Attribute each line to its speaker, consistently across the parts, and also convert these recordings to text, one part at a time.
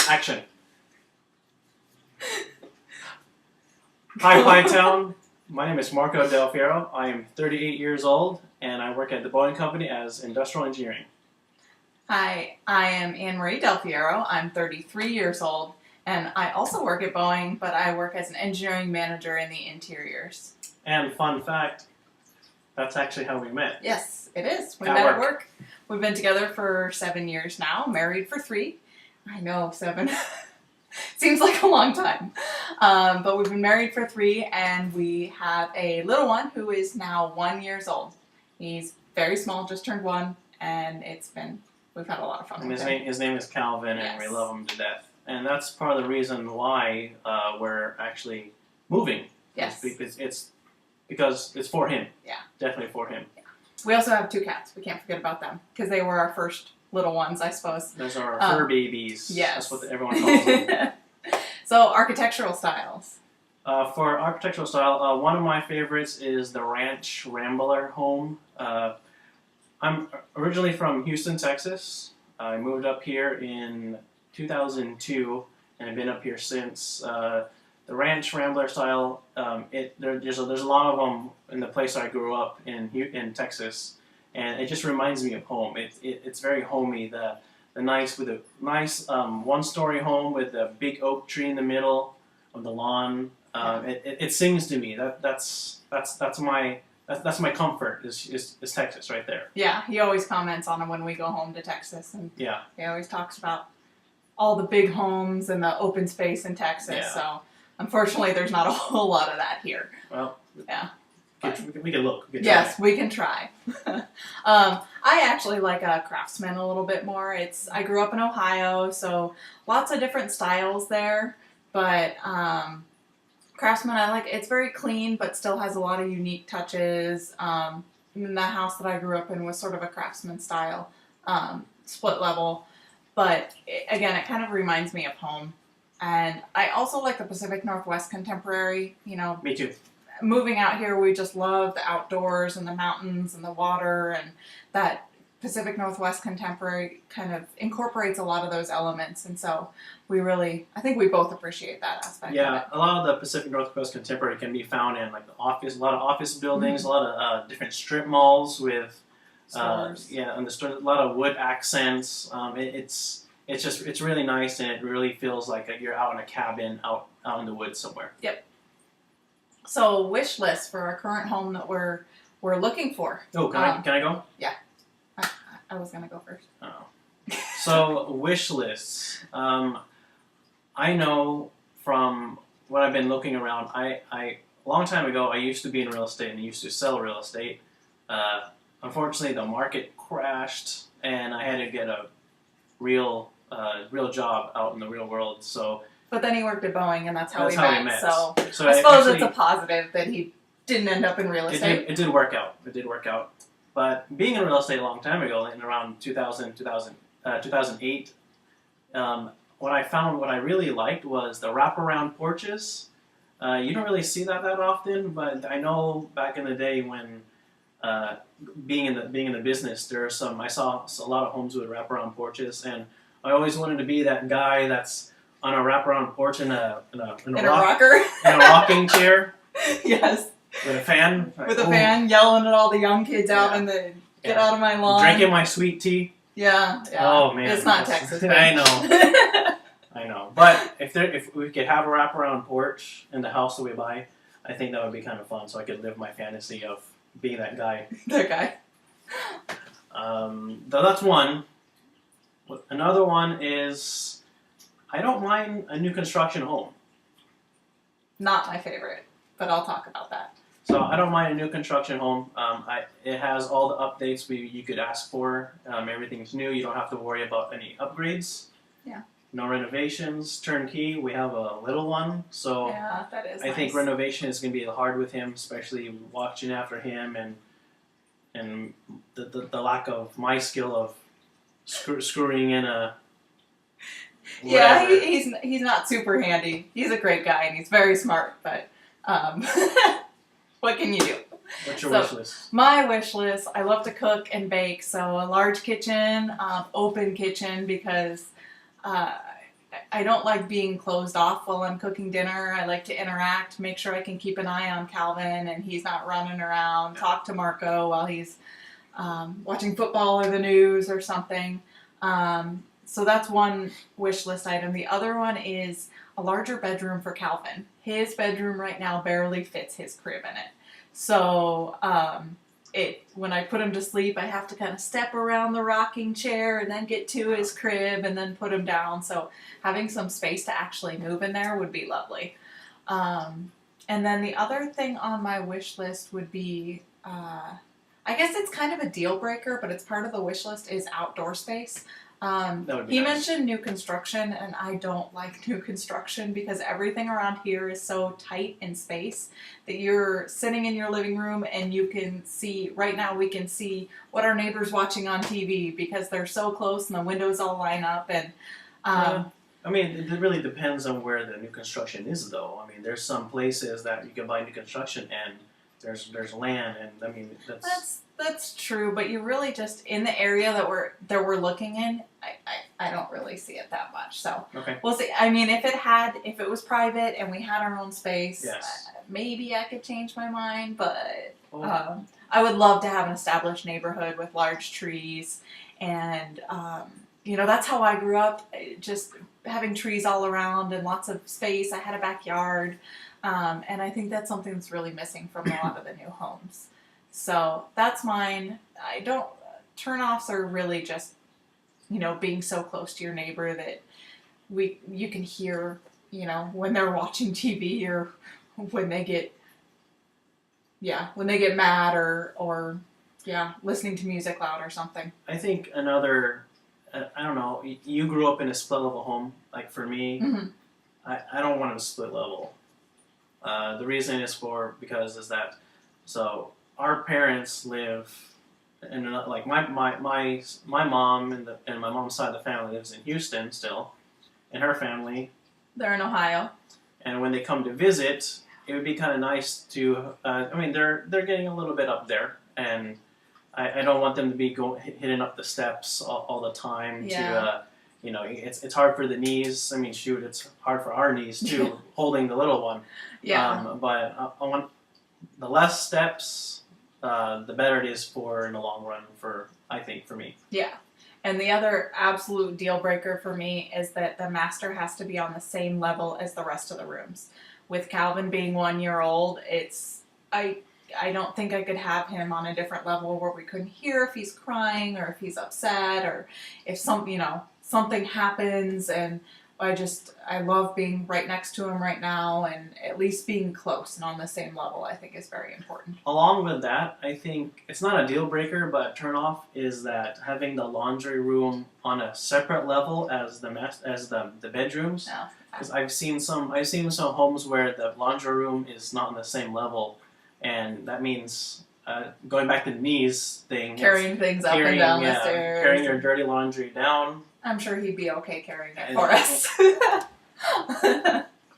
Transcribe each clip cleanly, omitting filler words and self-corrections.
Speaker 1: Action. Hi, Pinetown. My name is Marco Del Fiero. I am 38 years old, and I work at the Boeing Company as industrial engineering.
Speaker 2: Hi, I am Anne Marie Del Fiero. I'm 33 years old, and I also work at Boeing, but I work as an engineering manager in the interiors.
Speaker 1: And fun fact, that's actually how we met.
Speaker 2: Yes, it is. We
Speaker 1: At
Speaker 2: met at
Speaker 1: work.
Speaker 2: work. We've been together for 7 years now, married for 3. I know, 7. Seems like a long time. But we've been married for 3, and we have a little one who is now 1 year old. He's very small, just turned 1, and we've had a lot of fun
Speaker 1: And
Speaker 2: with
Speaker 1: his name is Calvin, and we love him to death. And that's part of the reason why we're actually moving.
Speaker 2: Yes.
Speaker 1: It's because it's for him.
Speaker 2: Yeah.
Speaker 1: Definitely for him.
Speaker 2: Yeah. We also have 2 cats. We can't forget about them because they were our first little ones, I suppose.
Speaker 1: Those are our fur babies.
Speaker 2: Yes.
Speaker 1: That's what everyone calls them.
Speaker 2: So, architectural styles.
Speaker 1: For architectural style, one of my favorites is the Ranch Rambler home. I'm originally from Houston, Texas. I moved up here in 2002, and I've been up here since. The Ranch Rambler style, there's a lot of them in the place I grew up in Texas, and it just reminds me of home. It's very homey. The nice one-story home with a big oak tree in the middle of the lawn. It sings to me. That's my comfort is Texas right there.
Speaker 2: Yeah, he always comments on them when we go home to Texas, and
Speaker 1: yeah,
Speaker 2: he always talks about all the big homes and the open space in Texas.
Speaker 1: Yeah.
Speaker 2: So unfortunately, there's not a whole lot of that here.
Speaker 1: Well,
Speaker 2: yeah,
Speaker 1: we can look. We can
Speaker 2: yes, we can try. I actually like a Craftsman a little bit more. I grew up in Ohio, so lots of different styles there, but Craftsman, I like. It's very clean, but still has a lot of unique touches. The house that I grew up in was sort of a Craftsman style, split level. But again, it kind of reminds me of home. And I also like the Pacific Northwest Contemporary.
Speaker 1: Me too.
Speaker 2: Moving out here, we just love the outdoors and the mountains and the water, and that Pacific Northwest Contemporary kind of incorporates a lot of those elements, and so I think we both appreciate that aspect of it.
Speaker 1: Yeah, a lot of the Pacific Northwest Contemporary can be found in like a lot of office buildings, a lot of different strip malls with
Speaker 2: Stores.
Speaker 1: and a lot of wood accents. It's really nice, and it really feels like you're out in a cabin out in the woods somewhere.
Speaker 2: Yep. So, wish list for our current home that we're looking for.
Speaker 1: Oh, can I go?
Speaker 2: Yeah. I was gonna go first.
Speaker 1: Oh. So, wish lists. I know from what I've been looking around, a long time ago, I used to be in real estate and I used to sell real estate. Unfortunately, the market crashed, and I had to get a real job out in the real world. So,
Speaker 2: but then he worked at Boeing, and that's how we met. So
Speaker 1: So
Speaker 2: I suppose it's a positive that he didn't end up in real estate.
Speaker 1: It did work out. But being in real estate a long time ago, in around 2008, what I really liked was the wraparound porches. You don't really see that often, but I know back in the day when being in the business, I saw a lot of homes with wraparound porches, and I always wanted to be that guy that's on a wraparound porch in a
Speaker 2: rocker,
Speaker 1: in a rocking chair.
Speaker 2: Yes.
Speaker 1: With a fan.
Speaker 2: With a fan, yelling at all the young kids out in the get out of my lawn.
Speaker 1: Drinking my sweet tea.
Speaker 2: Yeah.
Speaker 1: Oh man.
Speaker 2: It's not Texas.
Speaker 1: I know. I know. But if we could have a wraparound porch in the house that we buy, I think that would be kind of fun. So I could live my fantasy of being that guy.
Speaker 2: That guy.
Speaker 1: That's one. Another one is I don't mind a new construction home.
Speaker 2: Not my favorite, but I'll talk about that.
Speaker 1: So I don't mind a new construction home. It has all the updates you could ask for. Everything's new. You don't have to worry about any upgrades.
Speaker 2: Yeah.
Speaker 1: No renovations. Turnkey. We have a little one, so
Speaker 2: yeah, that is.
Speaker 1: I think renovation is going to be hard with him, especially watching after him and the lack of my skill of screwing in a.
Speaker 2: Whatever. Yeah, he's not super handy. He's a great guy and he's very smart, but what can you do?
Speaker 1: What's your wish list?
Speaker 2: My wish list, I love to cook and bake, so a large kitchen, open kitchen, because I I don't like being closed off while I'm cooking dinner. I like to interact, make sure I can keep an eye on Calvin and he's not running around, talk to Marco while he's watching football or the news or something. So that's one wish list item. The other one is a larger bedroom for Calvin. His bedroom right now barely fits his crib in it. So when I put him to sleep, I have to kind of step around the rocking chair and then get to his crib and then put him down. So having some space to actually move in there would be lovely. And then the other thing on my wish list would be, I guess it's kind of a deal breaker, but it's part of the wish list, is outdoor space.
Speaker 1: That would be
Speaker 2: He
Speaker 1: nice.
Speaker 2: mentioned new construction, and I don't like new construction because everything around here is so tight in space that you're sitting in your living room and you can see, right now we can see what our neighbor's watching on TV because they're so close and the windows all line up. And
Speaker 1: I mean, it really depends on where the new construction is, though. I mean, there's some places that you can buy new construction and there's land, and I mean
Speaker 2: that's true, but you really just, in the area that we're looking in, I don't really see it that much. So
Speaker 1: okay.
Speaker 2: we'll see. I mean, if it was private and we had our own space,
Speaker 1: Yes.
Speaker 2: maybe I could change my mind. But
Speaker 1: Well,
Speaker 2: I would love to have an established neighborhood with large trees, and that's how I grew up. Just having trees all around and lots of space. I had a backyard, and I think that's something that's really missing from a lot of the new homes. So that's mine. I don't. Turn-offs are really just, being so close to your neighbor that you can hear, when they're watching TV or when they get mad or listening to music loud or something.
Speaker 1: I think another, I don't know, you grew up in a split level home. Like for me,
Speaker 2: Mm-hmm.
Speaker 1: I don't want a split level. The reason is because so our parents live in like my mom and my mom's side of the family lives in Houston still, and her family.
Speaker 2: They're in Ohio.
Speaker 1: And when they come to visit, it would be kind of nice to. I mean, they're getting a little bit up there, and I don't want them to be hitting up the steps all the time.
Speaker 2: Yeah.
Speaker 1: It's hard for the knees. I mean, shoot, it's hard for our knees too, holding the little one.
Speaker 2: Yeah.
Speaker 1: But I want the less steps, the better it is in the long run. I think for me.
Speaker 2: Yeah. And the other absolute deal breaker for me is that the master has to be on the same level as the rest of the rooms. With Calvin being 1 year old, I don't think I could have him on a different level where we couldn't hear if he's crying or if he's upset or if something happens. And I love being right next to him right now, and at least being close and on the same level I think is very important.
Speaker 1: Along with that, I think it's not a deal breaker, but a turn off is that having the laundry room on a separate level as the bedrooms.
Speaker 2: No.
Speaker 1: Because I've seen some homes where the laundry room is not on the same level, and that means going back to the knees thing.
Speaker 2: Carrying things up and down the stairs.
Speaker 1: Carrying your dirty laundry down.
Speaker 2: I'm sure he'd be okay carrying it
Speaker 1: And-
Speaker 2: for us.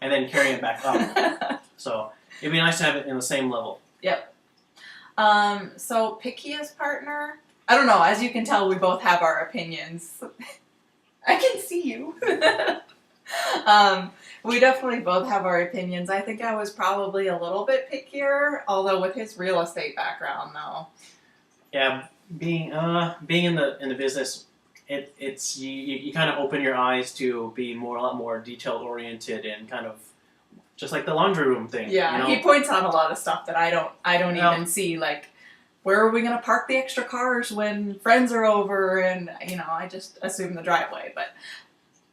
Speaker 1: And then carrying it back up. So it'd be nice to have it in the same level.
Speaker 2: So Pickia's partner, I don't know, as you can tell, we both have our opinions. I can see you. We definitely both have our opinions. I think I was probably a little bit pickier, although with his real estate background, though.
Speaker 1: Yeah, being in the business, it's you kind of open your eyes to be a lot more detail oriented and kind of just like the laundry room thing.
Speaker 2: Yeah, he points out a lot of stuff that I don't
Speaker 1: No.
Speaker 2: even see, like where are we gonna park the extra cars when friends are over, and I just assume the driveway, but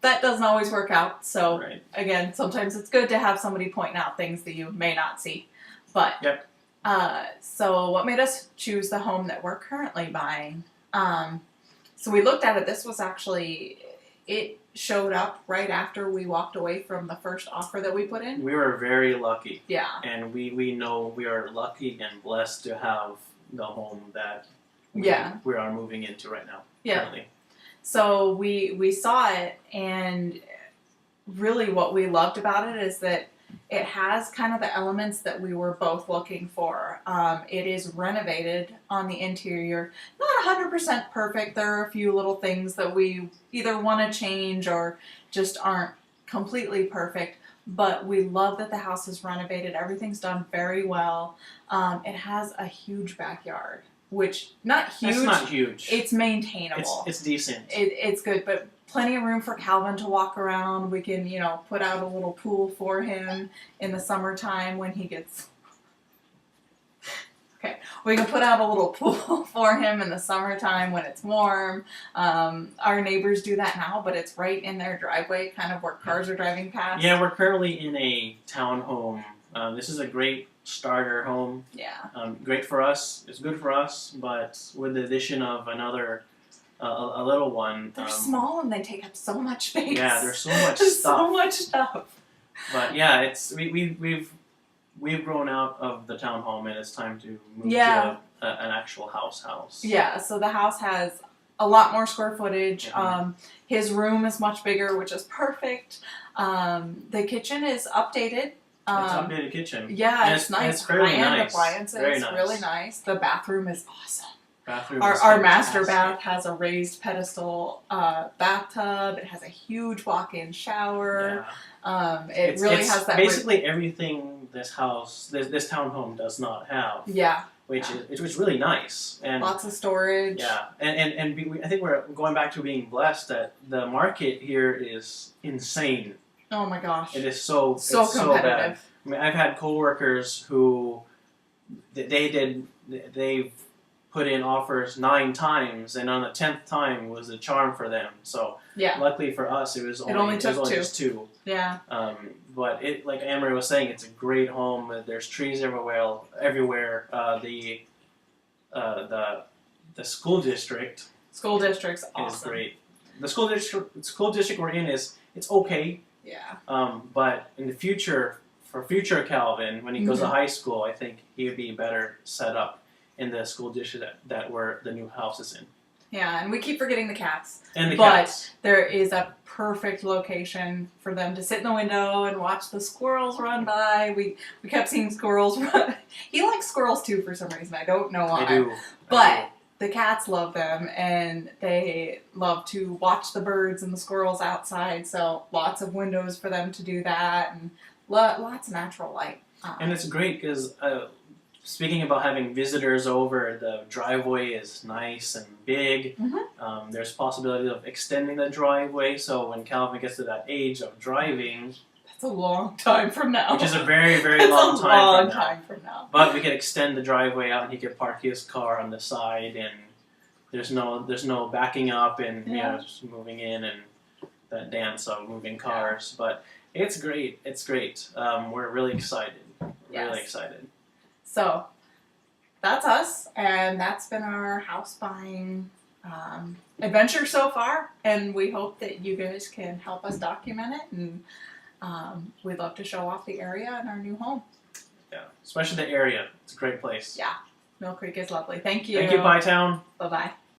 Speaker 2: that doesn't always work out. So
Speaker 1: Right.
Speaker 2: again, sometimes it's good to have somebody pointing out things that you may not see. But
Speaker 1: Yep.
Speaker 2: So what made us choose the home that we're currently buying? So we looked at it. This was actually, it showed up right after we walked away from the first offer that we put in.
Speaker 1: We were very lucky,
Speaker 2: Yeah.
Speaker 1: and we know we are lucky and blessed to have the home that we are moving into right now.
Speaker 2: Yeah.
Speaker 1: Currently.
Speaker 2: So we saw it, and really what we loved about it is that it has kind of the elements that we were both looking for. It is renovated on the interior. Not 100% perfect. There are a few little things that we either want to change or just aren't completely perfect. But we love that the house is renovated. Everything's done very well. It has a huge backyard, which not huge.
Speaker 1: It's not huge.
Speaker 2: It's maintainable.
Speaker 1: It's decent.
Speaker 2: It's good, but plenty of room for Calvin to walk around. We can, put out a little pool for him in the summertime when he gets. Okay, we can put out a little pool for him in the summertime when it's warm. Our neighbors do that now, but it's right in their driveway, kind of where cars are driving past.
Speaker 1: Yeah, we're currently in a townhome. This is a great starter home.
Speaker 2: Yeah.
Speaker 1: Great for us. It's good for us, but with the addition of another, a little one.
Speaker 2: They're small and they take up so much space.
Speaker 1: Yeah, there's so much
Speaker 2: There's
Speaker 1: stuff.
Speaker 2: so much stuff.
Speaker 1: But yeah, we've grown out of the townhome, and it's time to move
Speaker 2: Yeah.
Speaker 1: to an actual house.
Speaker 2: Yeah, so the house has a lot more square footage.
Speaker 1: Mhm.
Speaker 2: His room is much bigger, which is perfect. The kitchen is updated.
Speaker 1: It's an updated kitchen.
Speaker 2: Yeah,
Speaker 1: And
Speaker 2: it's nice.
Speaker 1: It's fairly
Speaker 2: High-end
Speaker 1: nice.
Speaker 2: appliances,
Speaker 1: Very nice.
Speaker 2: really nice. The bathroom is awesome.
Speaker 1: Bathroom
Speaker 2: Our
Speaker 1: is
Speaker 2: master
Speaker 1: fantastic.
Speaker 2: bath has a raised pedestal bathtub. It has a huge walk-in shower.
Speaker 1: Yeah.
Speaker 2: It really has that.
Speaker 1: basically everything this townhome does not have,
Speaker 2: Yeah,
Speaker 1: which is really nice. And
Speaker 2: lots of storage.
Speaker 1: yeah, I think we're going back to being blessed that the market here is insane.
Speaker 2: Oh my gosh.
Speaker 1: It is so
Speaker 2: So
Speaker 1: it's so bad.
Speaker 2: competitive.
Speaker 1: I mean, I've had coworkers who they've put in offers 9 times, and on the 10th time was a charm for them. So
Speaker 2: Yeah.
Speaker 1: luckily for us, it was only
Speaker 2: took 2.
Speaker 1: just 2.
Speaker 2: Yeah.
Speaker 1: But it, like Amory was saying, it's a great home. There's trees everywhere. The school district
Speaker 2: School district's
Speaker 1: is
Speaker 2: awesome.
Speaker 1: great. The school district we're in it's okay.
Speaker 2: Yeah.
Speaker 1: But in the future, for future Calvin, when he goes to
Speaker 2: Mhm.
Speaker 1: high school, I think he would be better set up in the school district that where the new house is in.
Speaker 2: Yeah, and we keep forgetting the cats.
Speaker 1: And the
Speaker 2: But
Speaker 1: cats.
Speaker 2: there is a perfect location for them to sit in the window and watch the squirrels run by. We kept seeing squirrels run. He likes squirrels too for some reason. I don't know why.
Speaker 1: I do.
Speaker 2: But the cats love them, and they love to watch the birds and the squirrels outside. So lots of windows for them to do that, and lots of natural light.
Speaker 1: And it's great because speaking about having visitors over, the driveway is nice and big.
Speaker 2: Mhm.
Speaker 1: There's possibility of extending the driveway, so when Calvin gets to that age of driving,
Speaker 2: That's a long time from now.
Speaker 1: which is a very, very
Speaker 2: That's
Speaker 1: long
Speaker 2: a
Speaker 1: time
Speaker 2: long
Speaker 1: from now.
Speaker 2: time from now.
Speaker 1: But we could extend the driveway out, and he could park his car on the side, and there's no backing up and
Speaker 2: Yeah.
Speaker 1: just moving in and that dance of moving cars. But it's great. It's great. We're really excited. Really
Speaker 2: Yes.
Speaker 1: excited.
Speaker 2: So that's us, and that's been our house buying adventure so far. And we hope that you guys can help us document it. And we'd love to show off the area and our new home.
Speaker 1: Yeah, especially the area. It's a great place.
Speaker 2: Yeah, Mill Creek is lovely. Thank you.
Speaker 1: Thank you, Pie Town.
Speaker 2: Bye bye.